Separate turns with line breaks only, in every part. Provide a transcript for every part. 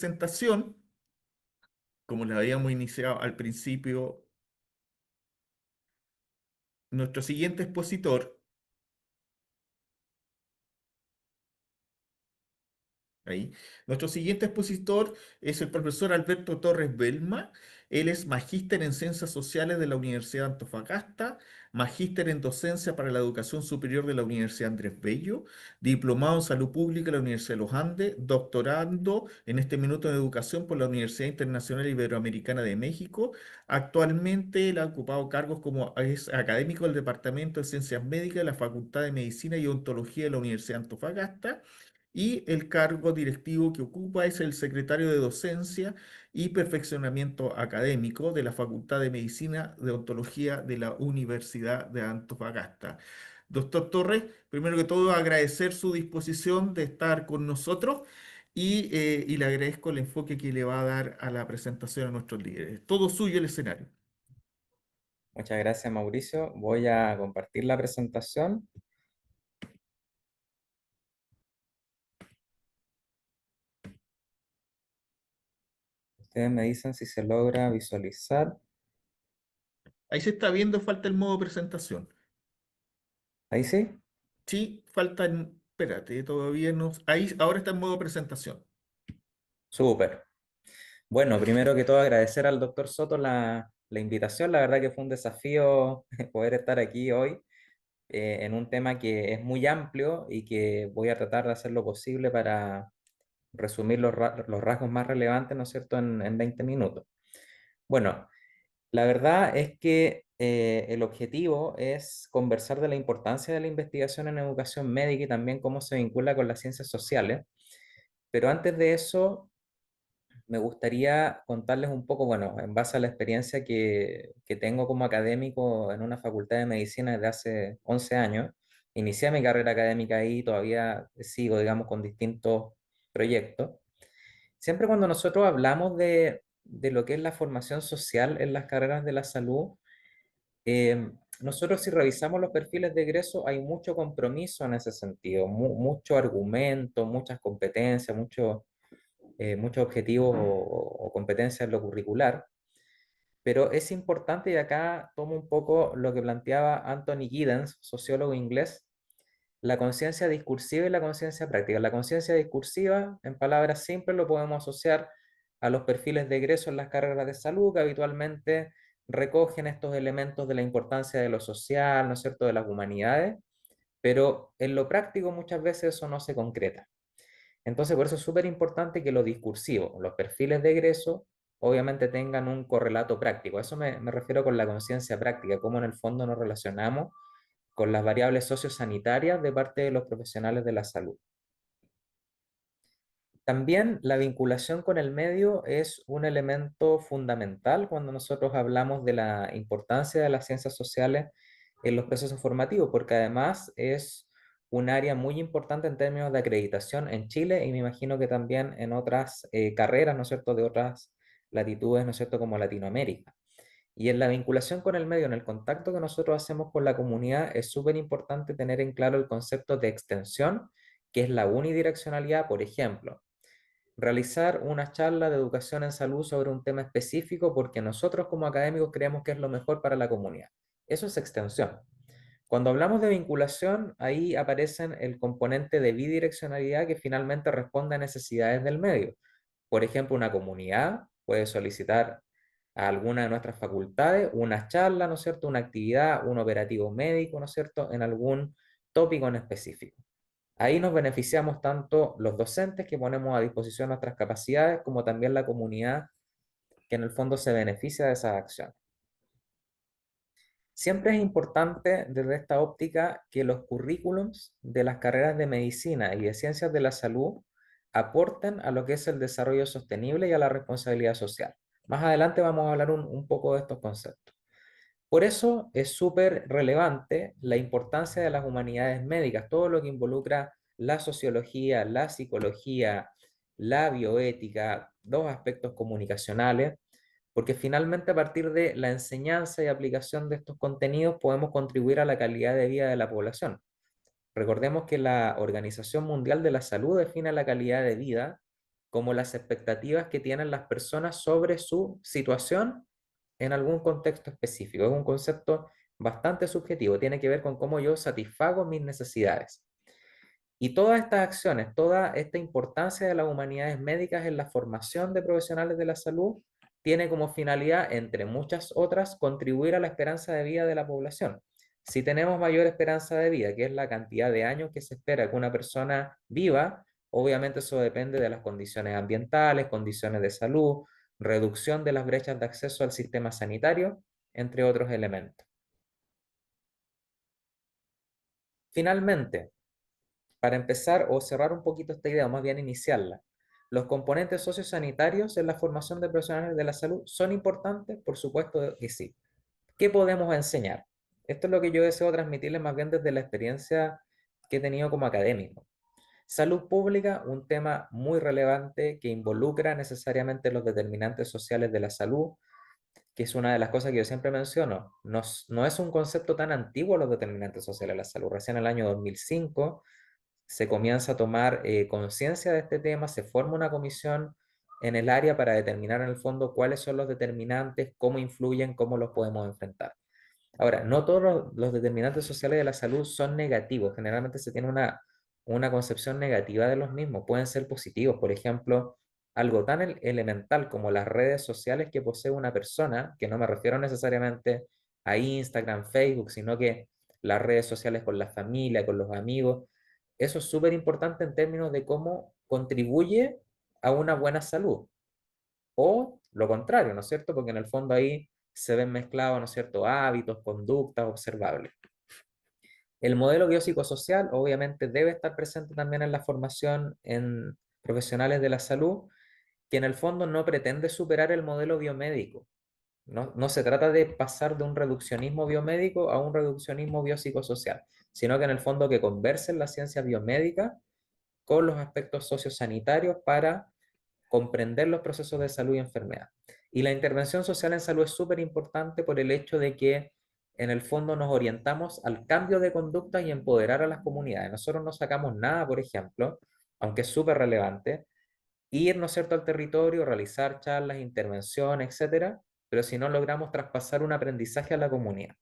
Presentación, como la habíamos iniciado al principio, nuestro siguiente expositor, ahí, nuestro siguiente expositor es el profesor Alberto Torres Belma. Él es magíster en Ciencias Sociales de la Universidad de Antofagasta, magíster en Docencia para la Educación Superior de la Universidad Andrés Bello, diplomado en Salud Pública de la Universidad de los Andes, doctorando en este minuto en Educación por la Universidad Internacional Iberoamericana de México. Actualmente él ha ocupado cargos como es académico del Departamento de Ciencias Médicas de la Facultad de Medicina y Odontología de la Universidad de Antofagasta y el cargo directivo que ocupa es el secretario de Docencia y Perfeccionamiento Académico de la Facultad de Medicina de Odontología de la Universidad de Antofagasta. Doctor Torres, primero que todo agradecer su disposición de estar con nosotros y le agradezco el enfoque que le va a dar a la presentación a nuestros líderes. Todo suyo el escenario.
Muchas gracias, Mauricio. Voy a compartir la presentación. Ustedes me dicen si se logra visualizar.
Ahí se está viendo, falta el modo presentación.
Ahí sí.
Sí, falta, espérate, todavía no. Ahí, ahora está en modo presentación.
Súper. Bueno, primero que todo agradecer al doctor Soto la invitación. La verdad que fue un desafío poder estar aquí hoy en un tema que es muy amplio y que voy a tratar de hacer lo posible para resumir los rasgos más relevantes, ¿no es cierto?, en 20 minutos. Bueno, la verdad es que el objetivo es conversar de la importancia de la investigación en educación médica y también cómo se vincula con las ciencias sociales. Pero antes de eso, me gustaría contarles un poco, bueno, en base a la experiencia que tengo como académico en una facultad de medicina desde hace 11 años. Inicié mi carrera académica ahí y todavía sigo, digamos, con distintos proyectos. Siempre cuando nosotros hablamos de lo que es la formación social en las carreras de la salud, nosotros si revisamos los perfiles de egreso hay mucho compromiso en ese sentido, mucho argumento, muchas competencias, muchos objetivos o competencias en lo curricular, pero es importante y acá tomo un poco lo que planteaba Anthony Giddens, sociólogo inglés, la conciencia discursiva y la conciencia práctica. La conciencia discursiva, en palabras simples, lo podemos asociar a los perfiles de egreso en las carreras de salud que habitualmente recogen estos elementos de la importancia de lo social, ¿no es cierto?, de las humanidades, pero en lo práctico muchas veces eso no se concreta. Entonces, por eso es súper importante que lo discursivo, los perfiles de egreso, obviamente tengan un correlato práctico. A eso me refiero con la conciencia práctica, cómo en el fondo nos relacionamos con las variables sociosanitarias de parte de los profesionales de la salud. También la vinculación con el medio es un elemento fundamental cuando nosotros hablamos de la importancia de las ciencias sociales en los procesos formativos, porque además es un área muy importante en términos de acreditación en Chile y me imagino que también en otras carreras, ¿no es cierto?, de otras latitudes, ¿no es cierto?, como Latinoamérica. Y en la vinculación con el medio, en el contacto que nosotros hacemos con la comunidad, es súper importante tener en claro el concepto de extensión, que es la unidireccionalidad. Por ejemplo, realizar una charla de educación en salud sobre un tema específico porque nosotros como académicos creemos que es lo mejor para la comunidad. Eso es extensión. Cuando hablamos de vinculación, ahí aparece el componente de bidireccionalidad que finalmente responde a necesidades del medio. Por ejemplo, una comunidad puede solicitar a alguna de nuestras facultades una charla, ¿no es cierto?, una actividad, un operativo médico, ¿no es cierto?, en algún tópico en específico. Ahí nos beneficiamos tanto los docentes que ponemos a disposición nuestras capacidades, como también la comunidad que en el fondo se beneficia de esas acciones. Siempre es importante desde esta óptica que los currículums de las carreras de medicina y de ciencias de la salud aporten a lo que es el desarrollo sostenible y a la responsabilidad social. Más adelante vamos a hablar un poco de estos conceptos. Por eso es súper relevante la importancia de las humanidades médicas, todo lo que involucra la sociología, la psicología, la bioética, dos aspectos comunicacionales, porque finalmente a partir de la enseñanza y aplicación de estos contenidos podemos contribuir a la calidad de vida de la población. Recordemos que la Organización Mundial de la Salud define la calidad de vida como las expectativas que tienen las personas sobre su situación en algún contexto específico. Es un concepto bastante subjetivo, tiene que ver con cómo yo satisfago mis necesidades. Y todas estas acciones, toda esta importancia de las humanidades médicas en la formación de profesionales de la salud, tiene como finalidad, entre muchas otras, contribuir a la esperanza de vida de la población. Si tenemos mayor esperanza de vida, que es la cantidad de años que se espera que una persona viva, obviamente eso depende de las condiciones ambientales, condiciones de salud, reducción de las brechas de acceso al sistema sanitario, entre otros elementos. Finalmente, para empezar o cerrar un poquito esta idea, o más bien iniciarla, los componentes sociosanitarios en la formación de profesionales de la salud son importantes, por supuesto que sí. ¿Qué podemos enseñar? Esto es lo que yo deseo transmitirles más bien desde la experiencia que he tenido como académico. Salud pública, un tema muy relevante que involucra necesariamente los determinantes sociales de la salud, que es una de las cosas que yo siempre menciono. No es un concepto tan antiguo los determinantes sociales de la salud. Recién en el año 2005 se comienza a tomar conciencia de este tema, se forma una comisión en el área para determinar en el fondo cuáles son los determinantes, cómo influyen, cómo los podemos enfrentar. Ahora, no todos los determinantes sociales de la salud son negativos, generalmente se tiene una concepción negativa de los mismos, pueden ser positivos, por ejemplo, algo tan elemental como las redes sociales que posee una persona, que no me refiero necesariamente a Instagram, Facebook, sino que las redes sociales con la familia, con los amigos, eso es súper importante en términos de cómo contribuye a una buena salud. O lo contrario, ¿no es cierto? Porque en el fondo ahí se ven mezclados, ¿no es cierto?, hábitos, conductas observables. El modelo biopsicosocial obviamente debe estar presente también en la formación en profesionales de la salud, que en el fondo no pretende superar el modelo biomédico. No se trata de pasar de un reduccionismo biomédico a un reduccionismo biopsicosocial, sino que en el fondo que conversen la ciencia biomédica con los aspectos sociosanitarios para comprender los procesos de salud y enfermedad. Y la intervención social en salud es súper importante por el hecho de que en el fondo nos orientamos al cambio de conducta y empoderar a las comunidades. Nosotros no sacamos nada, por ejemplo, aunque es súper relevante, ir, ¿no es cierto?, al territorio, realizar charlas, intervenciones, etcétera, pero si no logramos traspasar un aprendizaje a la comunidad.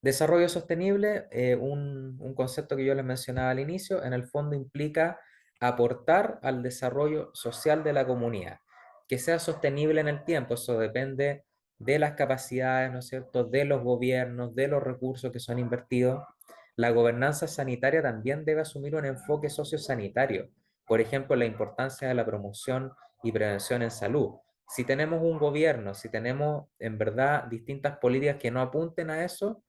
Desarrollo sostenible, un concepto que yo les mencionaba al inicio, en el fondo implica aportar al desarrollo social de la comunidad, que sea sostenible en el tiempo, eso depende de las capacidades, ¿no es cierto?, de los gobiernos, de los recursos que son invertidos. La gobernanza sanitaria también debe asumir un enfoque sociosanitario, por ejemplo, la importancia de la promoción y prevención en salud. Si tenemos un gobierno, si tenemos en verdad distintas políticas que no apunten a eso,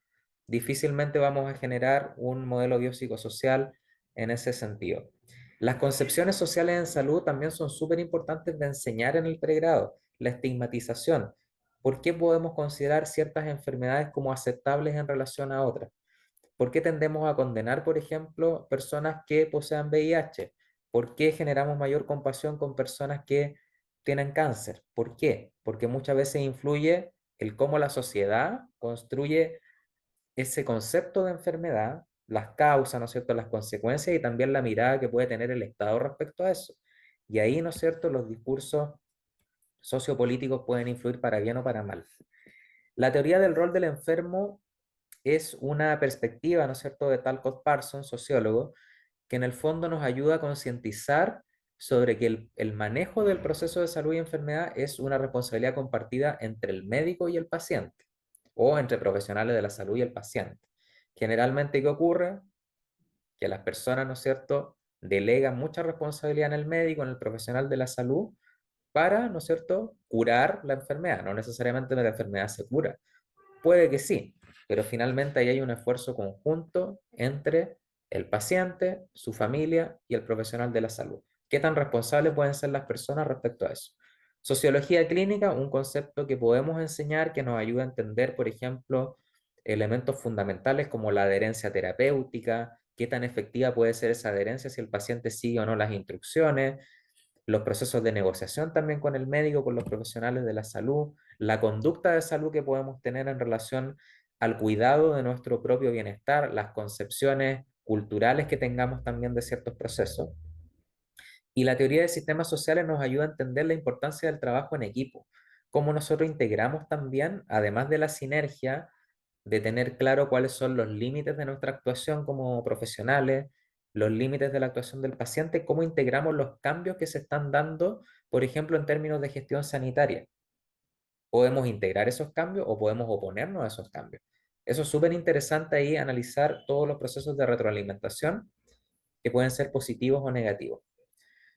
difícilmente vamos a generar un modelo biopsicosocial en ese sentido. Las concepciones sociales en salud también son súper importantes de enseñar en el pregrado. La estigmatización. ¿Por qué podemos considerar ciertas enfermedades como aceptables en relación a otras? ¿Por qué tendemos a condenar, por ejemplo, personas que posean VIH? ¿Por qué generamos mayor compasión con personas que tienen cáncer? ¿Por qué? Porque muchas veces influye el cómo la sociedad construye ese concepto de enfermedad, las causas, ¿no es cierto?, las consecuencias y también la mirada que puede tener el Estado respecto a eso. Y ahí, ¿no es cierto?, los discursos sociopolíticos pueden influir para bien o para mal. La teoría del rol del enfermo es una perspectiva, ¿no es cierto?, de Talcott Parsons, sociólogo, que en el fondo nos ayuda a concientizar sobre que el manejo del proceso de salud y enfermedad es una responsabilidad compartida entre el médico y el paciente, o entre profesionales de la salud y el paciente. Generalmente, ¿qué ocurre? Que las personas, ¿no es cierto?, delegan mucha responsabilidad en el médico, en el profesional de la salud, para, ¿no es cierto?, curar la enfermedad. No necesariamente la enfermedad se cura. Puede que sí, pero finalmente ahí hay un esfuerzo conjunto entre el paciente, su familia y el profesional de la salud. ¿Qué tan responsables pueden ser las personas respecto a eso? Sociología clínica, un concepto que podemos enseñar que nos ayuda a entender, por ejemplo, elementos fundamentales como la adherencia terapéutica, qué tan efectiva puede ser esa adherencia si el paciente sigue o no las instrucciones, los procesos de negociación también con el médico, con los profesionales de la salud, la conducta de salud que podemos tener en relación al cuidado de nuestro propio bienestar, las concepciones culturales que tengamos también de ciertos procesos. Y la teoría de sistemas sociales nos ayuda a entender la importancia del trabajo en equipo, cómo nosotros integramos también, además de la sinergia, de tener claro cuáles son los límites de nuestra actuación como profesionales, los límites de la actuación del paciente, cómo integramos los cambios que se están dando, por ejemplo, en términos de gestión sanitaria. Podemos integrar esos cambios o podemos oponernos a esos cambios. Eso es súper interesante ahí, analizar todos los procesos de retroalimentación que pueden ser positivos o negativos.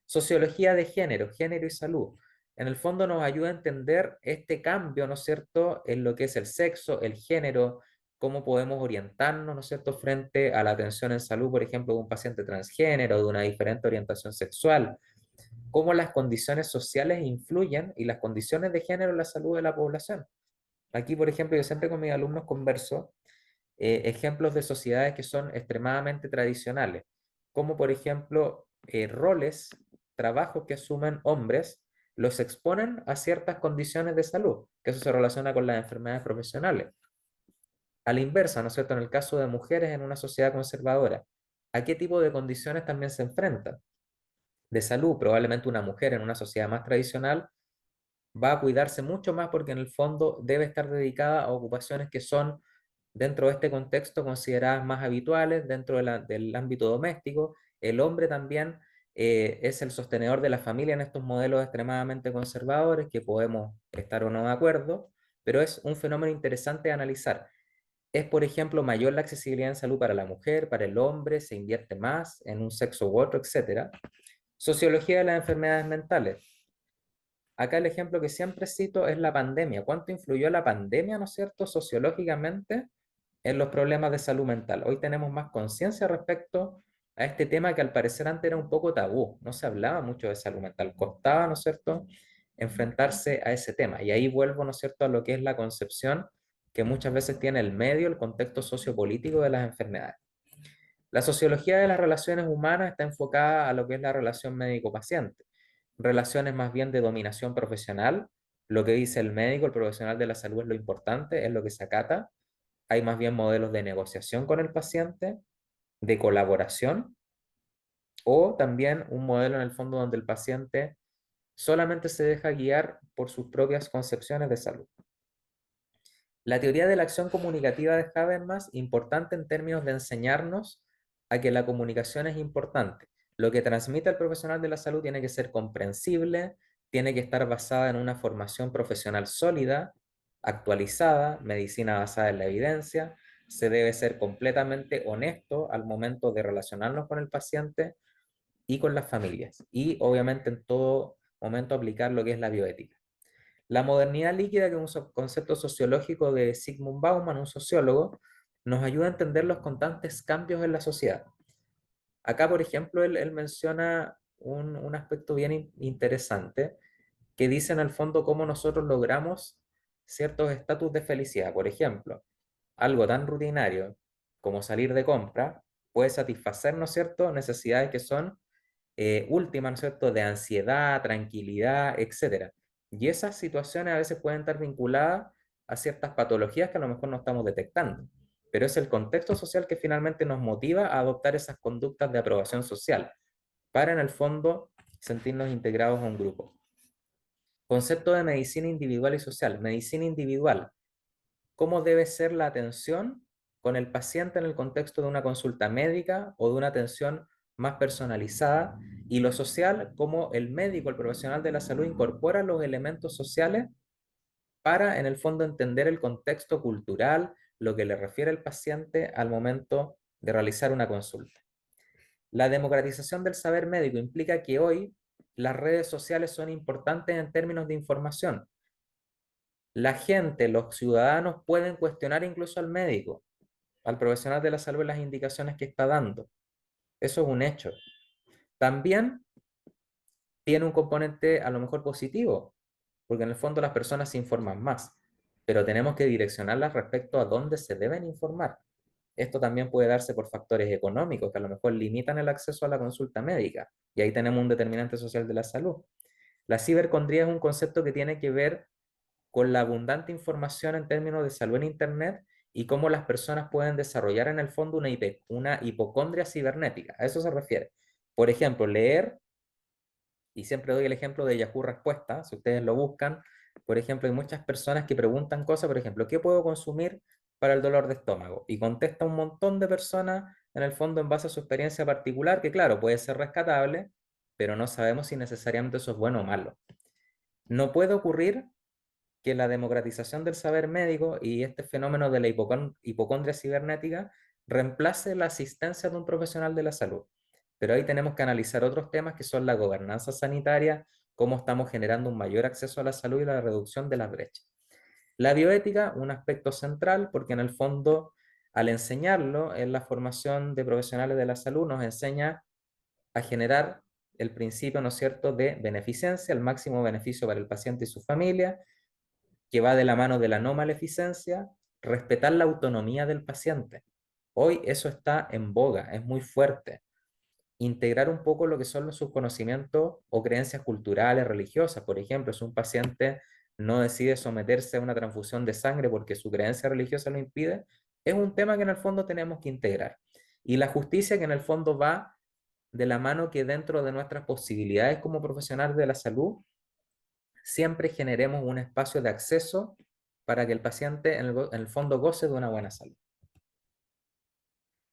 Sociología de género, género y salud. En el fondo nos ayuda a entender este cambio, ¿no es cierto?, en lo que es el sexo, el género, cómo podemos orientarnos, ¿no es cierto?, frente a la atención en salud, por ejemplo, de un paciente transgénero, de una diferente orientación sexual, cómo las condiciones sociales influyen y las condiciones de género en la salud de la población. Aquí, por ejemplo, yo siempre con mis alumnos converso ejemplos de sociedades que son extremadamente tradicionales, como por ejemplo roles, trabajos que asumen hombres, los exponen a ciertas condiciones de salud, que eso se relaciona con las enfermedades profesionales. A la inversa, ¿no es cierto? En el caso de mujeres en una sociedad conservadora, ¿a qué tipo de condiciones también se enfrentan? De salud, probablemente una mujer en una sociedad más tradicional va a cuidarse mucho más porque en el fondo debe estar dedicada a ocupaciones que son dentro de este contexto consideradas más habituales dentro del ámbito doméstico. El hombre también es el sostenedor de la familia en estos modelos extremadamente conservadores, que podemos estar o no de acuerdo, pero es un fenómeno interesante de analizar. Es, por ejemplo, mayor la accesibilidad en salud para la mujer, para el hombre, se invierte más en un sexo u otro, etcétera. Sociología de las enfermedades mentales. Acá el ejemplo que siempre cito es la pandemia. ¿Cuánto influyó la pandemia, no es cierto, sociológicamente en los problemas de salud mental? Hoy tenemos más conciencia respecto a este tema que al parecer antes era un poco tabú. No se hablaba mucho de salud mental. Costaba, ¿no es cierto?, enfrentarse a ese tema. Y ahí vuelvo, ¿no es cierto?, a lo que es la concepción que muchas veces tiene el medio, el contexto sociopolítico de las enfermedades. La sociología de las relaciones humanas está enfocada a lo que es la relación médico-paciente, relaciones más bien de dominación profesional. Lo que dice el médico, el profesional de la salud es lo importante, es lo que se acata. Hay más bien modelos de negociación con el paciente, de colaboración, o también un modelo en el fondo donde el paciente solamente se deja guiar por sus propias concepciones de salud. La teoría de la acción comunicativa de Habermas, importante en términos de enseñarnos a que la comunicación es importante. Lo que transmite el profesional de la salud tiene que ser comprensible, tiene que estar basada en una formación profesional sólida, actualizada, medicina basada en la evidencia, se debe ser completamente honesto al momento de relacionarnos con el paciente y con las familias, y obviamente en todo momento aplicar lo que es la bioética. La modernidad líquida, que es un concepto sociológico de Zygmunt Bauman, un sociólogo, nos ayuda a entender los constantes cambios en la sociedad. Acá, por ejemplo, él menciona un aspecto bien interesante que dice en el fondo cómo nosotros logramos ciertos estatus de felicidad. Por ejemplo, algo tan rutinario como salir de compra puede satisfacer, ¿no es cierto?, necesidades que son última, ¿no es cierto?, de ansiedad, tranquilidad, etcétera. Y esas situaciones a veces pueden estar vinculadas a ciertas patologías que a lo mejor no estamos detectando, pero es el contexto social que finalmente nos motiva a adoptar esas conductas de aprobación social, para en el fondo sentirnos integrados a un grupo. Concepto de medicina individual y social. Medicina individual. ¿Cómo debe ser la atención con el paciente en el contexto de una consulta médica o de una atención más personalizada? Y lo social, cómo el médico, el profesional de la salud, incorpora los elementos sociales para, en el fondo, entender el contexto cultural, lo que le refiere el paciente al momento de realizar una consulta. La democratización del saber médico implica que hoy las redes sociales son importantes en términos de información. La gente, los ciudadanos pueden cuestionar incluso al médico, al profesional de la salud, las indicaciones que está dando. Eso es un hecho. También tiene un componente a lo mejor positivo, porque en el fondo las personas se informan más, pero tenemos que direccionarlas respecto a dónde se deben informar. Esto también puede darse por factores económicos que a lo mejor limitan el acceso a la consulta médica, y ahí tenemos un determinante social de la salud. La cibercondría es un concepto que tiene que ver con la abundante información en términos de salud en Internet y cómo las personas pueden desarrollar en el fondo una hipocondria cibernética. A eso se refiere. Por ejemplo, leer Y siempre doy el ejemplo de Yahoo Respuesta, si ustedes lo buscan. Por ejemplo, hay muchas personas que preguntan cosas, por ejemplo, ¿qué puedo consumir para el dolor de estómago? Y contesta un montón de personas, en el fondo, en base a su experiencia particular, que claro, puede ser rescatable, pero no sabemos si necesariamente eso es bueno o malo. No puede ocurrir que la democratización del saber médico y este fenómeno de la hipocondria cibernética reemplace la asistencia de un profesional de la salud. Pero ahí tenemos que analizar otros temas que son la gobernanza sanitaria, cómo estamos generando un mayor acceso a la salud y la reducción de las brechas. La bioética, un aspecto central, porque en el fondo, al enseñarlo en la formación de profesionales de la salud, nos enseña a generar el principio, ¿no es cierto?, de beneficencia, el máximo beneficio para el paciente y su familia, que va de la mano de la no maleficencia, respetar la autonomía del paciente. Hoy eso está en boga, es muy fuerte. Integrar un poco lo que son sus conocimientos o creencias culturales, religiosas. Por ejemplo, si un paciente no decide someterse a una transfusión de sangre porque su creencia religiosa lo impide, es un tema que en el fondo tenemos que integrar. Y la justicia que en el fondo va de la mano que dentro de nuestras posibilidades como profesionales de la salud, siempre generemos un espacio de acceso para que el paciente en el fondo goce de una buena salud.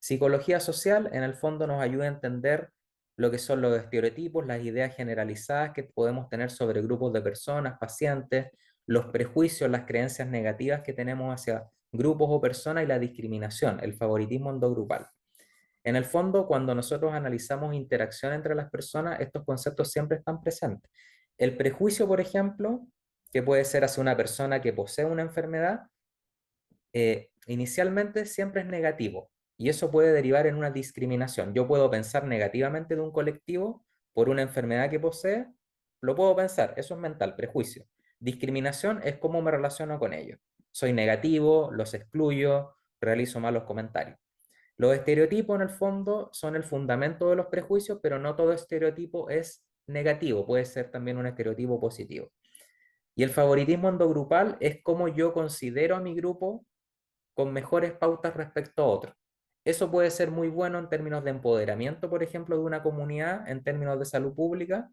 Psicología social en el fondo nos ayuda a entender lo que son los estereotipos, las ideas generalizadas que podemos tener sobre grupos de personas, pacientes, los prejuicios, las creencias negativas que tenemos hacia grupos o personas y la discriminación, el favoritismo endogrupal. En el fondo, cuando nosotros analizamos interacción entre las personas, estos conceptos siempre están presentes. El prejuicio, por ejemplo, que puede ser hacia una persona que posee una enfermedad, inicialmente siempre es negativo y eso puede derivar en una discriminación. Yo puedo pensar negativamente de un colectivo por una enfermedad que posee, lo puedo pensar, eso es mental, prejuicio. Discriminación es cómo me relaciono con ellos. Soy negativo, los excluyo, realizo malos comentarios. Los estereotipos en el fondo son el fundamento de los prejuicios, pero no todo estereotipo es negativo, puede ser también un estereotipo positivo. Y el favoritismo endogrupal es cómo yo considero a mi grupo con mejores pautas respecto a otros. Eso puede ser muy bueno en términos de empoderamiento, por ejemplo, de una comunidad, en términos de salud pública,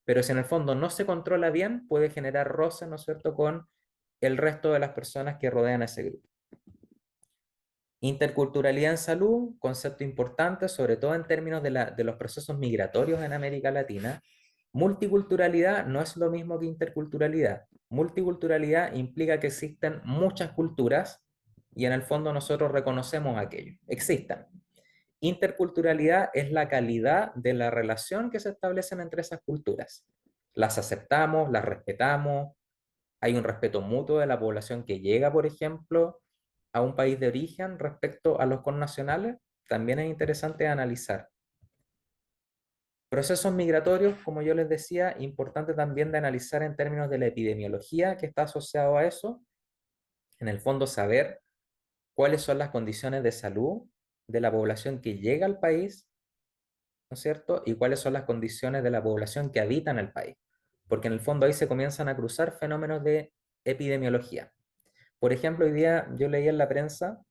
pero si en el fondo no se controla bien, puede generar roces, ¿no es cierto?, con el resto de las personas que rodean a ese grupo. Interculturalidad en salud, concepto importante, sobre todo en términos de los procesos migratorios en América Latina. Multiculturalidad no es lo mismo que interculturalidad. Multiculturalidad implica que existen muchas culturas y en el fondo nosotros reconocemos aquello. Existan. Interculturalidad es la calidad de la relación que se establecen entre esas culturas. Las aceptamos, las respetamos, hay un respeto mutuo de la población que llega, por ejemplo, a un país de origen respecto a los connacionales, también es interesante analizar. Procesos migratorios, como yo les decía, importante también de analizar en términos de la epidemiología que está asociado a eso, en el fondo saber cuáles son las condiciones de salud de la población que llega al país, ¿no es cierto? Y cuáles son las condiciones de la población que habita en el país, porque en el fondo ahí se comienzan a cruzar fenómenos de epidemiología. Por ejemplo, hoy día yo leí en la prensa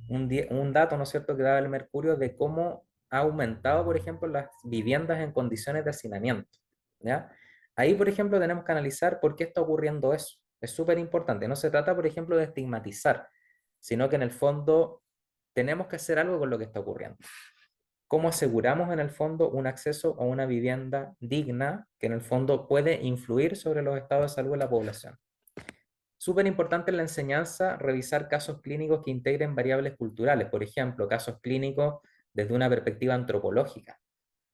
un dato, ¿no es cierto?, que daba el Mercurio de cómo ha aumentado, por ejemplo, las viviendas en condiciones de hacinamiento, ¿ya? Ahí, por ejemplo, tenemos que analizar por qué está ocurriendo eso. Es súper importante. No se trata, por ejemplo, de estigmatizar, sino que en el fondo tenemos que hacer algo con lo que está ocurriendo. ¿Cómo aseguramos en el fondo un acceso a una vivienda digna que en el fondo puede influir sobre los estados de salud de la población? Súper importante en la enseñanza revisar casos clínicos que integren variables culturales, por ejemplo, casos clínicos desde una perspectiva antropológica.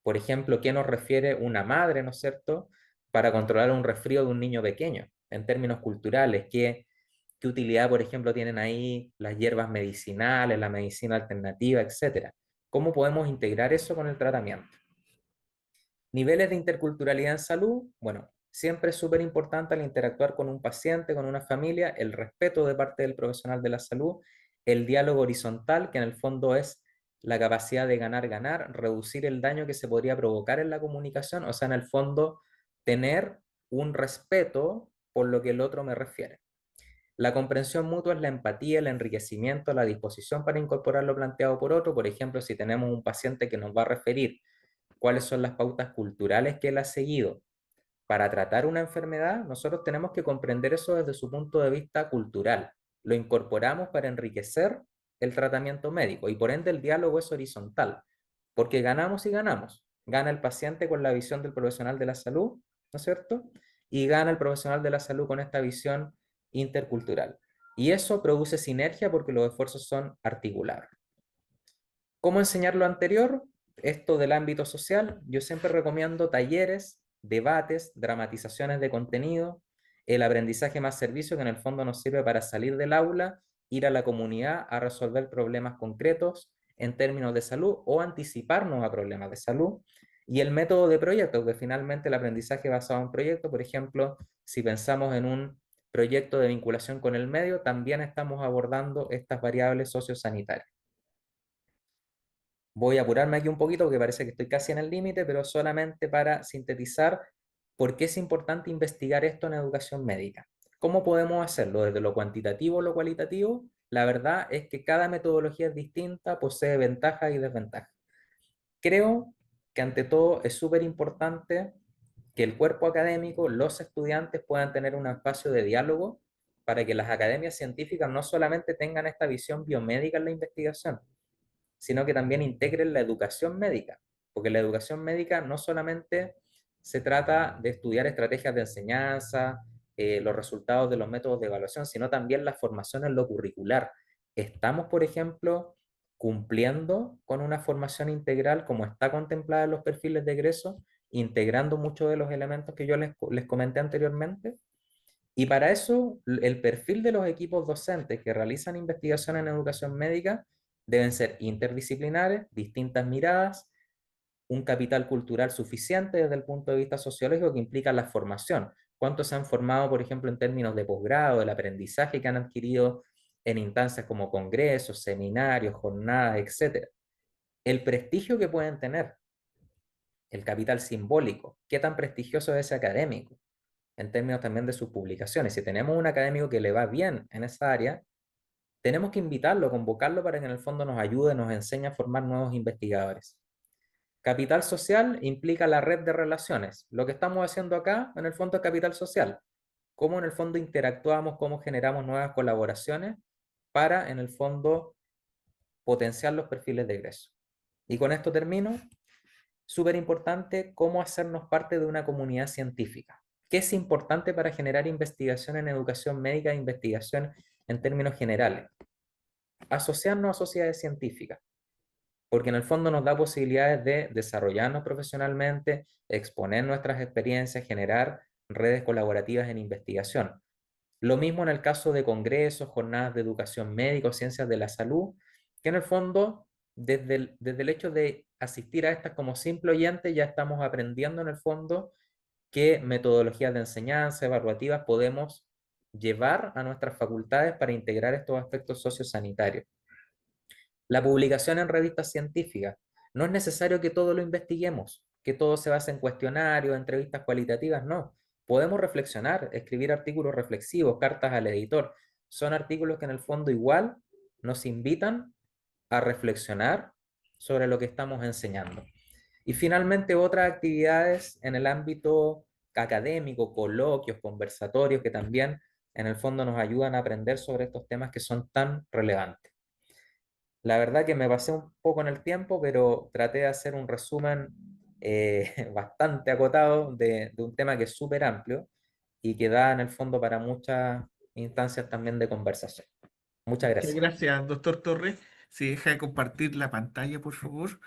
Por ejemplo, ¿qué nos refiere una madre, ¿no es cierto?, para controlar un resfrío de un niño pequeño, en términos culturales. ¿Qué utilidad, por ejemplo, tienen ahí las hierbas medicinales, la medicina alternativa, etcétera? ¿Cómo podemos integrar eso con el tratamiento? Niveles de interculturalidad en salud, bueno, siempre es súper importante al interactuar con un paciente, con una familia, el respeto de parte del profesional de la salud, el diálogo horizontal, que en el fondo es la capacidad de ganar, ganar, reducir el daño que se podría provocar en la comunicación, o sea, en el fondo, tener un respeto por lo que el otro me refiere. La comprensión mutua es la empatía, el enriquecimiento, la disposición para incorporar lo planteado por otro. Por ejemplo, si tenemos un paciente que nos va a referir cuáles son las pautas culturales que él ha seguido para tratar una enfermedad, nosotros tenemos que comprender eso desde su punto de vista cultural. Lo incorporamos para enriquecer el tratamiento médico y por ende el diálogo es horizontal, porque ganamos y ganamos. Gana el paciente con la visión del profesional de la salud, ¿no es cierto? Y gana el profesional de la salud con esta visión intercultural. Y eso produce sinergia porque los esfuerzos son articulados. ¿Cómo enseñar lo anterior? Esto del ámbito social, yo siempre recomiendo talleres, debates, dramatizaciones de contenido, el aprendizaje más servicio que en el fondo nos sirve para salir del aula, ir a la comunidad a resolver problemas concretos en términos de salud o anticiparnos a problemas de salud. Y el método de proyecto, que finalmente el aprendizaje basado en proyectos, por ejemplo, si pensamos en un proyecto de vinculación con el medio, también estamos abordando estas variables sociosanitarias. Voy a apurarme aquí un poquito porque parece que estoy casi en el límite, pero solamente para sintetizar por qué es importante investigar esto en educación médica. ¿Cómo podemos hacerlo? Desde lo cuantitativo o lo cualitativo, la verdad es que cada metodología es distinta, posee ventajas y desventajas. Creo que ante todo es súper importante que el cuerpo académico, los estudiantes puedan tener un espacio de diálogo para que las academias científicas no solamente tengan esta visión biomédica en la investigación, sino que también integren la educación médica, porque la educación médica no solamente se trata de estudiar estrategias de enseñanza, los resultados de los métodos de evaluación, sino también la formación en lo curricular. Estamos, por ejemplo, cumpliendo con una formación integral como está contemplada en los perfiles de egreso, integrando muchos de los elementos que yo les comenté anteriormente. Y para eso, el perfil de los equipos docentes que realizan investigación en educación médica deben ser interdisciplinares, distintas miradas, un capital cultural suficiente desde el punto de vista sociológico que implica la formación. ¿Cuántos se han formado, por ejemplo, en términos de posgrado, el aprendizaje que han adquirido en instancias como congresos, seminarios, jornadas, etcétera? El prestigio que pueden tener, el capital simbólico, qué tan prestigioso es ese académico en términos también de sus publicaciones. Si tenemos un académico que le va bien en esa área, tenemos que invitarlo, convocarlo para que en el fondo nos ayude, nos enseñe a formar nuevos investigadores. Capital social implica la red de relaciones. Lo que estamos haciendo acá, en el fondo, es capital social. Cómo en el fondo interactuamos, cómo generamos nuevas colaboraciones para, en el fondo, potenciar los perfiles de egreso. Y con esto termino. Súper importante cómo hacernos parte de una comunidad científica. ¿Qué es importante para generar investigación en educación médica e investigación en términos generales? Asociarnos a sociedades científicas, porque en el fondo nos da posibilidades de desarrollarnos profesionalmente, exponer nuestras experiencias, generar redes colaborativas en investigación. Lo mismo en el caso de congresos, jornadas de educación médica o ciencias de la salud, que en el fondo, desde el hecho de asistir a estas como simple oyente, ya estamos aprendiendo en el fondo qué metodologías de enseñanza evaluativas podemos llevar a nuestras facultades para integrar estos aspectos sociosanitarios. La publicación en revistas científicas. No es necesario que todo lo investiguemos, que todo se base en cuestionarios, entrevistas cualitativas, no. Podemos reflexionar, escribir artículos reflexivos, cartas al editor. Son artículos que en el fondo igual nos invitan a reflexionar sobre lo que estamos enseñando. Y finalmente otras actividades en el ámbito académico, coloquios, conversatorios, que también en el fondo nos ayudan a aprender sobre estos temas que son tan relevantes. La verdad que me pasé un poco en el tiempo, pero traté de hacer un resumen bastante acotado de un tema que es súper amplio y que da en el fondo para muchas instancias también de conversación. Muchas
Muchas
gracias.
gracias, doctor Torres. Si deja de compartir la pantalla, por favor.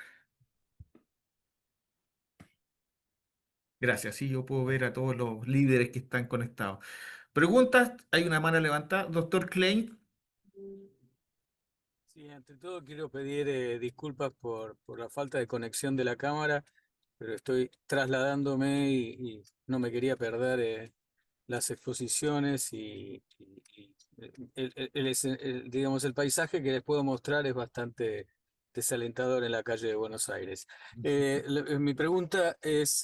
Gracias. Sí, yo puedo ver a todos los líderes que están conectados. Preguntas, hay una mano levantada. Doctor Klein.
Sí, ante todo quiero pedir disculpas por la falta de conexión de la cámara, pero estoy trasladándome y no me quería perder las exposiciones y digamos, el paisaje que les puedo mostrar es bastante desalentador en la calle de Buenos Aires. Mi pregunta es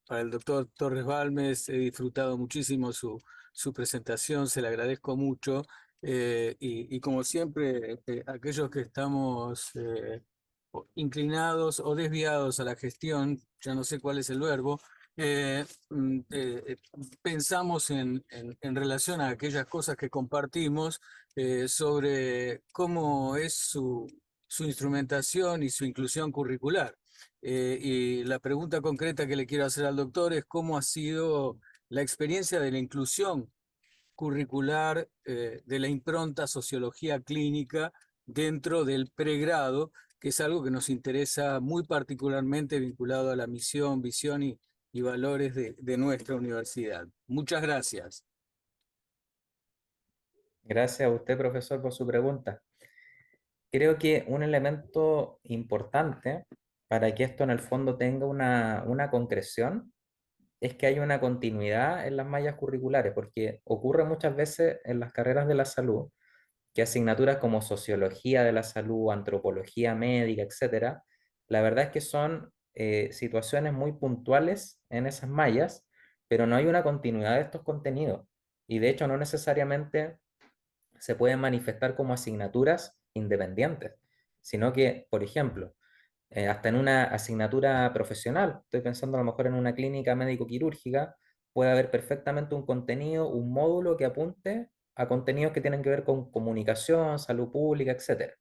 para el doctor Torres Balmes. He disfrutado muchísimo su presentación, se le agradezco mucho. Y como siempre, aquellos que estamos inclinados o desviados a la gestión, ya no sé cuál es el verbo, pensamos en relación a aquellas cosas que compartimos sobre cómo es su instrumentación y su inclusión curricular. Y la pregunta concreta que le quiero hacer al doctor es cómo ha sido la experiencia de la inclusión curricular de la impronta sociología clínica dentro del pregrado, que es algo que nos interesa muy particularmente vinculado a la misión, visión y valores de nuestra universidad. Muchas gracias.
Gracias a usted, profesor, por su pregunta. Creo que un elemento importante para que esto en el fondo tenga una concreción es que hay una continuidad en las mallas curriculares, porque ocurre muchas veces en las carreras de la salud que asignaturas como sociología de la salud, antropología médica, etcétera, la verdad es que son situaciones muy puntuales en esas mallas, pero no hay una continuidad de estos contenidos. Y de hecho no necesariamente se pueden manifestar como asignaturas independientes, sino que, por ejemplo, hasta en una asignatura profesional, estoy pensando a lo mejor en una clínica médico-quirúrgica, puede haber perfectamente un contenido, un módulo que apunte a contenidos que tienen que ver con comunicación, salud pública, etcétera.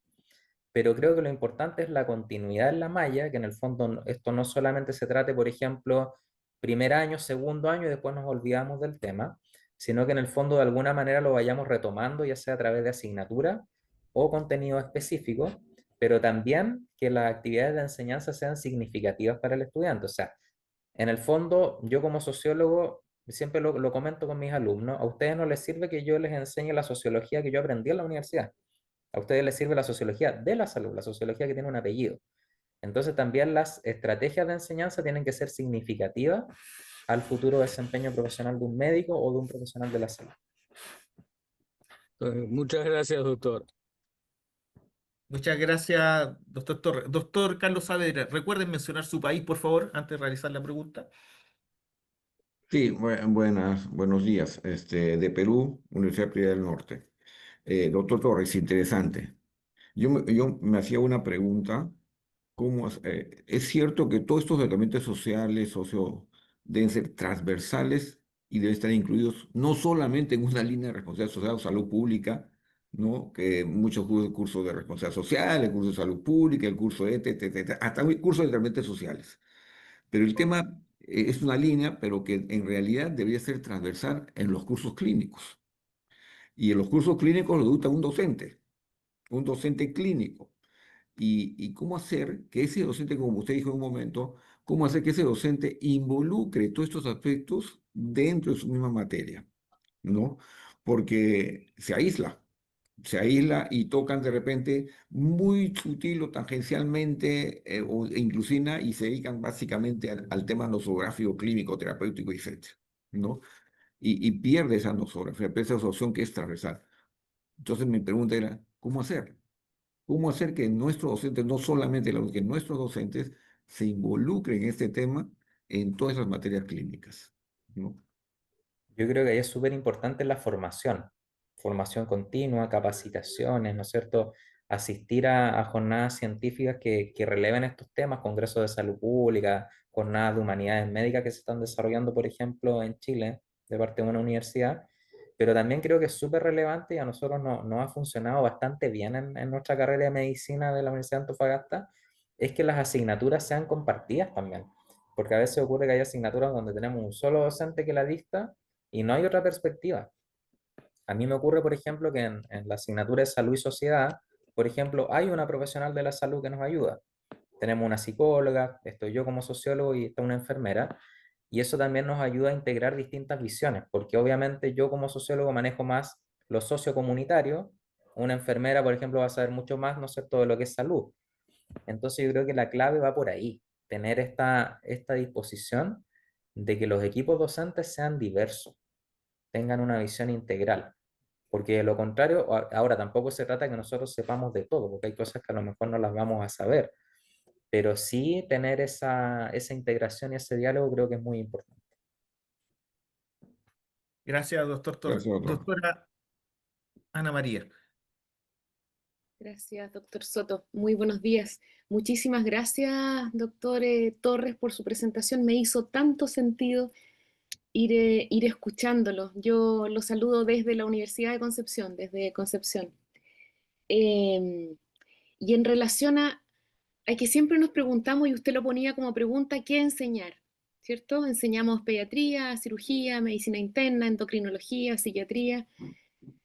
Pero creo que lo importante es la continuidad en la malla, que en el fondo esto no solamente se trate, por ejemplo, primer año, segundo año y después nos olvidamos del tema, sino que en el fondo de alguna manera lo vayamos retomando, ya sea a través de asignatura o contenido específico, pero también que las actividades de enseñanza sean significativas para el estudiante. O sea, en el fondo, yo como sociólogo siempre lo comento con mis alumnos, a ustedes no les sirve que yo les enseñe la sociología que yo aprendí en la universidad. A ustedes les sirve la sociología de la salud, la sociología que tiene un apellido. Entonces también las estrategias de enseñanza tienen que ser significativas al futuro desempeño profesional de un médico o de un profesional de la salud.
Muchas gracias, doctor.
Muchas gracias, doctor Torres. Doctor Carlos Saavedra, recuerden mencionar su país, por favor, antes de realizar la pregunta.
Sí, buenos días. De Perú, Universidad Privada del Norte. Doctor Torres, interesante. Yo me hacía una pregunta, ¿es cierto que todos estos elementos sociales, deben ser transversales y deben estar incluidos no solamente en una línea de responsabilidad social o salud pública, ¿no? Que muchos cursos de responsabilidad social, el curso de salud pública, el curso de hasta un curso de elementos sociales? Pero el tema es una línea, pero que en realidad debería ser transversal en los cursos clínicos. Y en los cursos clínicos lo dicta un docente clínico. Y cómo hacer que ese docente, como usted dijo en un momento, cómo hacer que ese docente involucre todos estos aspectos dentro de su misma materia, ¿no? Porque se aísla y tocan de repente muy sutil o tangencialmente o inclusive y se dedican básicamente al tema nosográfico, clínico, terapéutico, etcétera, ¿no? Y pierde esa nosografía, pierde esa asociación que es transversal. Entonces mi pregunta era, ¿cómo hacer? ¿Cómo hacer que nuestros docentes, no solamente que nuestros docentes se involucren en este tema en todas esas materias clínicas, ¿no?
Yo creo que ahí es súper importante la formación, formación continua, capacitaciones, ¿no es cierto? Asistir a jornadas científicas que releven estos temas, congresos de salud pública, jornadas de humanidades médicas que se están desarrollando, por ejemplo, en Chile, de parte de una universidad, pero también creo que es súper relevante y a nosotros nos ha funcionado bastante bien en nuestra carrera de medicina de la Universidad de Antofagasta, es que las asignaturas sean compartidas también, porque a veces ocurre que hay asignaturas donde tenemos un solo docente que la dicta y no hay otra perspectiva. A mí me ocurre, por ejemplo, que en la asignatura de salud y sociedad, por ejemplo, hay una profesional de la salud que nos ayuda. Tenemos una psicóloga, estoy yo como sociólogo y está una enfermera, y eso también nos ayuda a integrar distintas visiones, porque obviamente yo como sociólogo manejo más lo sociocomunitario, una enfermera, por ejemplo, va a saber mucho más, no sé, todo lo que es salud. Entonces yo creo que la clave va por ahí, tener esta disposición de que los equipos docentes sean diversos, tengan una visión integral. Porque de lo contrario, ahora tampoco se trata de que nosotros sepamos de todo, porque hay cosas que a lo mejor no las vamos a saber, pero sí tener esa integración y ese diálogo creo que es muy importante.
Gracias, doctor Torres.
Gracias, doctor.
Doctora Ana María.
Gracias, doctor Soto. Muy buenos días. Muchísimas gracias, doctor Torres, por su presentación. Me hizo tanto sentido ir escuchándolo. Yo lo saludo desde la Universidad de Concepción, desde Concepción. Em, y en relación a que siempre nos preguntamos, y usted lo ponía como pregunta, ¿qué enseñar? ¿Cierto? Enseñamos pediatría, cirugía, medicina interna, endocrinología, psiquiatría.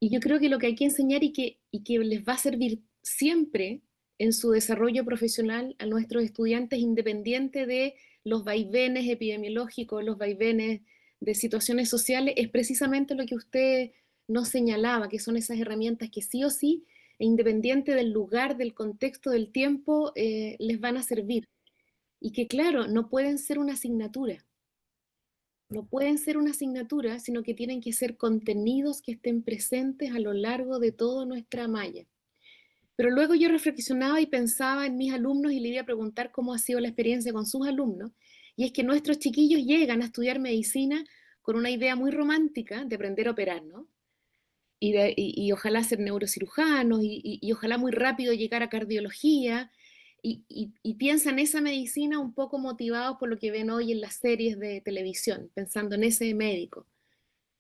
Y yo creo que lo que hay que enseñar y que les va a servir siempre en su desarrollo profesional a nuestros estudiantes, independiente de los vaivenes epidemiológicos, los vaivenes de situaciones sociales, es precisamente lo que usted nos señalaba, que son esas herramientas que sí o sí, e independiente del lugar, del contexto, del tiempo, les van a servir. Y que claro, no pueden ser una asignatura, no pueden ser una asignatura, sino que tienen que ser contenidos que estén presentes a lo largo de toda nuestra malla. Pero luego yo reflexionaba y pensaba en mis alumnos y le iba a preguntar cómo ha sido la experiencia con sus alumnos. Y es que nuestros chiquillos llegan a estudiar medicina con una idea muy romántica de aprender a operar, ¿no? Y ojalá ser neurocirujanos y ojalá muy rápido llegar a cardiología y piensan esa medicina un poco motivados por lo que ven hoy en las series de televisión, pensando en ese médico.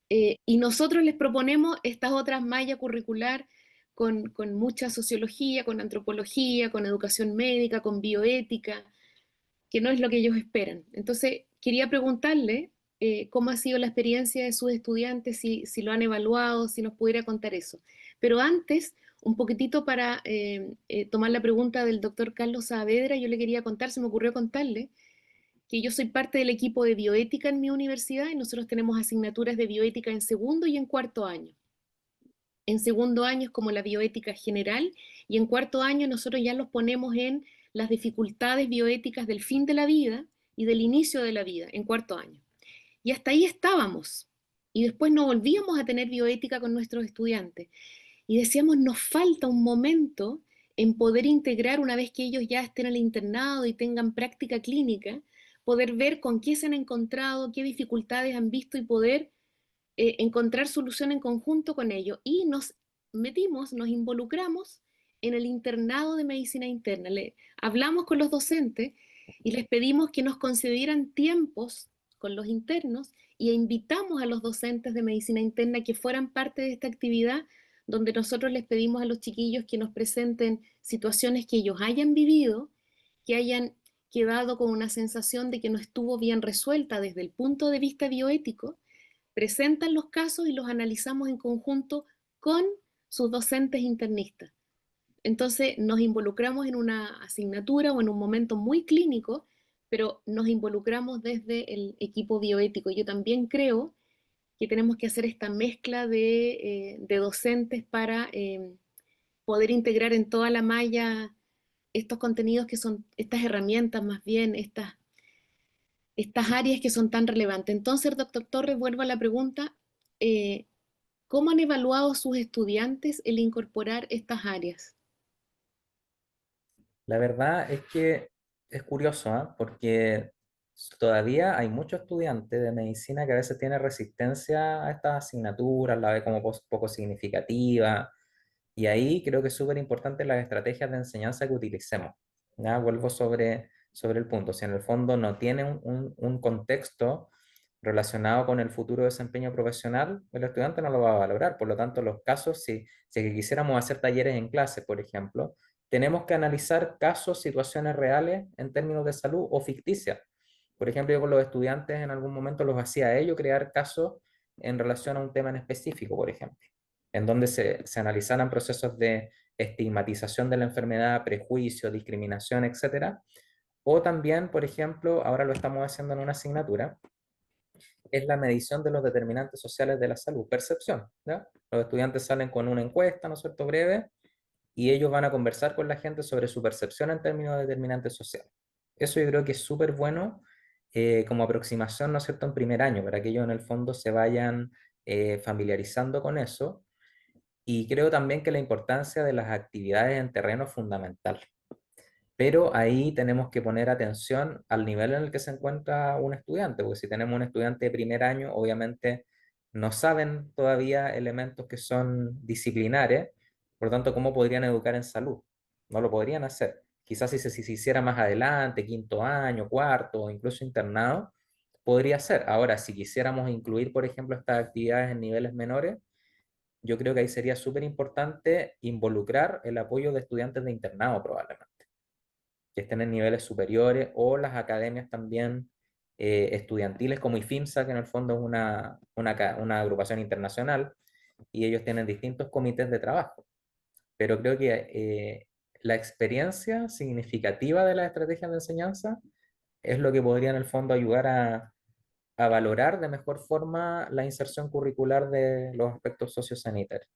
Y nosotros les proponemos estas otras mallas curricular con mucha sociología, con antropología, con educación médica, con bioética, que no es lo que ellos esperan. Entonces, quería preguntarle cómo ha sido la experiencia de sus estudiantes, si lo han evaluado, si nos pudiera contar eso. Pero antes, un poquitito para tomar la pregunta del doctor Carlos Saavedra, yo le quería contar, se me ocurrió contarle, que yo soy parte del equipo de bioética en mi universidad y nosotros tenemos asignaturas de bioética en segundo y en cuarto año. En segundo año es como la bioética general y en cuarto año nosotros ya los ponemos en las dificultades bioéticas del fin de la vida y del inicio de la vida, en cuarto año. Y hasta ahí estábamos. Y después no volvíamos a tener bioética con nuestros estudiantes. Y decíamos, nos falta un momento en poder integrar, una vez que ellos ya estén en el internado y tengan práctica clínica, poder ver con qué se han encontrado, qué dificultades han visto y poder encontrar solución en conjunto con ellos. Y nos metimos, nos involucramos en el internado de medicina interna. Hablamos con los docentes y les pedimos que nos concedieran tiempos con los internos y invitamos a los docentes de medicina interna que fueran parte de esta actividad, donde nosotros les pedimos a los chiquillos que nos presenten situaciones que ellos hayan vivido, que hayan quedado con una sensación de que no estuvo bien resuelta desde el punto de vista bioético, presentan los casos y los analizamos en conjunto con sus docentes internistas. Entonces nos involucramos en una asignatura o en un momento muy clínico, pero nos involucramos desde el equipo bioético. Yo también creo que tenemos que hacer esta mezcla de docentes para poder integrar en toda la malla estos contenidos que son, estas herramientas más bien, estas áreas que son tan relevantes. Entonces, doctor Torres, vuelvo a la pregunta, eh, ¿cómo han evaluado sus estudiantes el incorporar estas áreas?
La verdad es que es curioso, ¿ah? Porque todavía hay muchos estudiantes de medicina que a veces tienen resistencia a estas asignaturas, la ve como poco significativa, y ahí creo que es súper importante las estrategias de enseñanza que utilicemos. ¿Ya? Vuelvo sobre el punto. Si en el fondo no tiene un contexto relacionado con el futuro desempeño profesional, el estudiante no lo va a valorar. Por lo tanto, los casos, si que quisiéramos hacer talleres en clase, por ejemplo, tenemos que analizar casos, situaciones reales en términos de salud o ficticias. Por ejemplo, yo con los estudiantes en algún momento los hacía a ellos crear casos en relación a un tema en específico, por ejemplo, en donde se analizaran procesos de estigmatización de la enfermedad, prejuicio, discriminación, etcétera. O también, por ejemplo, ahora lo estamos haciendo en una asignatura, es la medición de los determinantes sociales de la salud, percepción. ¿Ya? Los estudiantes salen con una encuesta, ¿no es cierto?, breve, y ellos van a conversar con la gente sobre su percepción en términos de determinantes sociales. Eso yo creo que es súper bueno como aproximación, ¿no es cierto?, en primer año, para que ellos en el fondo se vayan familiarizando con eso. Y creo también que la importancia de las actividades en terreno es fundamental. Pero ahí tenemos que poner atención al nivel en el que se encuentra un estudiante, porque si tenemos un estudiante de primer año, obviamente no saben todavía elementos que son disciplinares, Por lo tanto, ¿cómo podrían educar en salud? No lo podrían hacer. Quizás si se hiciera más adelante, quinto año, cuarto o incluso internado, podría ser. Ahora, si quisiéramos incluir, por ejemplo, estas actividades en niveles menores, yo creo que ahí sería súper importante involucrar el apoyo de estudiantes de internado probablemente, que estén en niveles superiores, o las academias también estudiantiles como IFIMSA, que en el fondo es una agrupación internacional, y ellos tienen distintos comités de trabajo. Pero creo que la experiencia significativa de las estrategias de enseñanza es lo que podría en el fondo ayudar a valorar de mejor forma la inserción curricular de los aspectos sociosanitarios.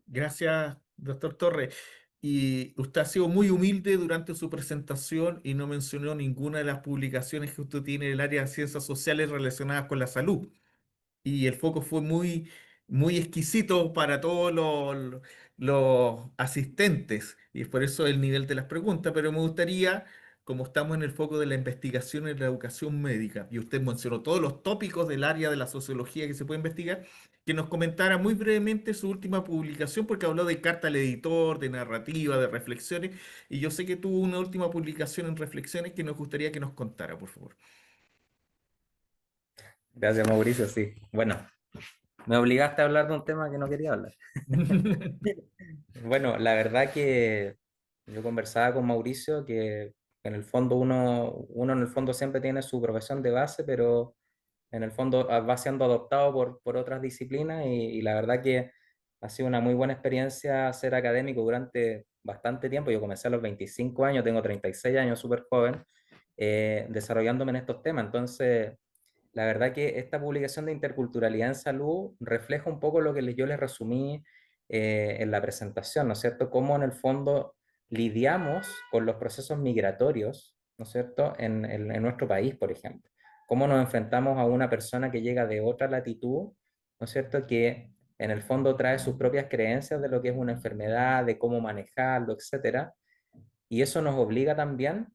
Gracias, doctor Torres. Y usted ha sido muy humilde durante su presentación y no mencionó ninguna de las publicaciones que usted tiene en el área de ciencias sociales relacionadas con la salud. Y el foco fue muy exquisito para todos los asistentes, y es por eso el nivel de las preguntas, pero me gustaría, como estamos en el foco de la investigación en la educación médica, y usted mencionó todos los tópicos del área de la sociología que se puede investigar, que nos comentara muy brevemente su última publicación, porque habló de carta al editor, de narrativa, de reflexiones, y yo sé que tuvo una última publicación en reflexiones que nos gustaría que nos contara, por favor.
Gracias, Mauricio. Sí. Bueno, me obligaste a hablar de un tema que no quería hablar. Bueno, la verdad que yo conversaba con Mauricio que en el fondo uno en el fondo siempre tiene su profesión de base, pero en el fondo va siendo adoptado por otras disciplinas y la verdad que ha sido una muy buena experiencia ser académico durante bastante tiempo. Yo comencé a los 25 años, tengo 36 años, súper joven, desarrollándome en estos temas. Entonces, la verdad que esta publicación de interculturalidad en salud refleja un poco lo que yo les resumí en la presentación, ¿no es cierto? Cómo en el fondo lidiamos con los procesos migratorios, ¿no es cierto? En nuestro país, por ejemplo. Cómo nos enfrentamos a una persona que llega de otra latitud, ¿no es cierto? Que en el fondo trae sus propias creencias de lo que es una enfermedad, de cómo manejarlo, etcétera. Y eso nos obliga también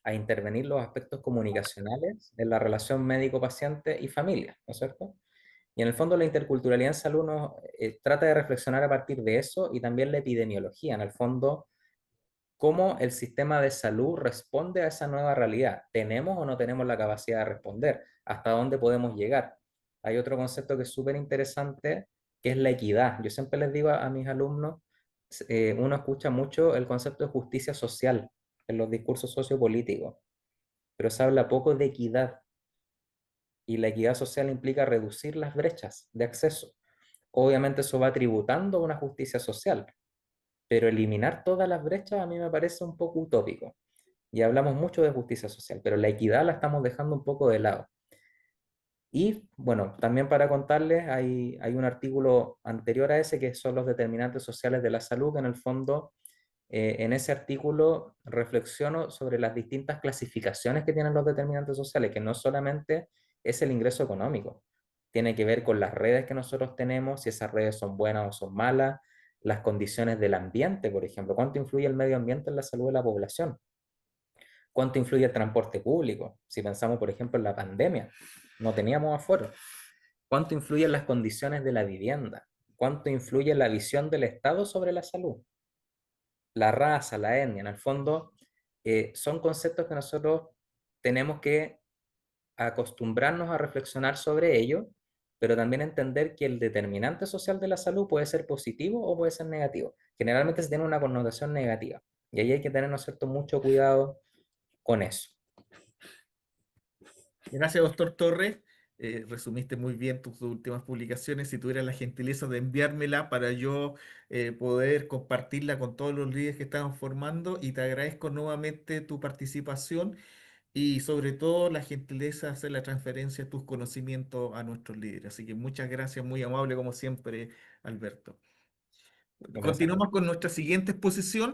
a intervenir los aspectos comunicacionales en la relación médico-paciente y familia, ¿no es cierto? Y en el fondo la interculturalidad en salud nos trata de reflexionar a partir de eso y también la epidemiología, en el fondo, cómo el sistema de salud responde a esa nueva realidad. ¿Tenemos o no tenemos la capacidad de responder? ¿Hasta dónde podemos llegar? Hay otro concepto que es súper interesante, que es la equidad. Yo siempre les digo a mis alumnos, uno escucha mucho el concepto de justicia social en los discursos sociopolíticos, pero se habla poco de equidad. Y la equidad social implica reducir las brechas de acceso. Obviamente eso va tributando a una justicia social, pero eliminar todas las brechas a mí me parece un poco utópico. Y hablamos mucho de justicia social, pero la equidad la estamos dejando un poco de lado. Y bueno, también para contarles, hay un artículo anterior a ese que son los determinantes sociales de la salud, que en el fondo, en ese artículo reflexiono sobre las distintas clasificaciones que tienen los determinantes sociales, que no solamente es el ingreso económico, tiene que ver con las redes que nosotros tenemos, si esas redes son buenas o son malas, las condiciones del ambiente, por ejemplo, cuánto influye el medio ambiente en la salud de la población. ¿Cuánto influye el transporte público? Si pensamos, por ejemplo, en la pandemia, no teníamos aforo. ¿Cuánto influyen las condiciones de la vivienda? ¿Cuánto influye la visión del Estado sobre la salud? La raza, la etnia, en el fondo, son conceptos que nosotros tenemos que acostumbrarnos a reflexionar sobre ello, pero también entender que el determinante social de la salud puede ser positivo o puede ser negativo. Generalmente se tiene una connotación negativa y ahí hay que tener, ¿no es cierto?, mucho cuidado con eso.
Gracias, doctor Torres. Resumiste muy bien tus últimas publicaciones. Si tuvieras la gentileza de enviármela para yo poder compartirla con todos los líderes que estamos formando, y te agradezco nuevamente tu participación y sobre todo la gentileza de hacer la transferencia de tus conocimientos a nuestros líderes. Así que muchas gracias, muy amable como siempre, Alberto.
Gracias.
Continuamos con nuestra siguiente exposición.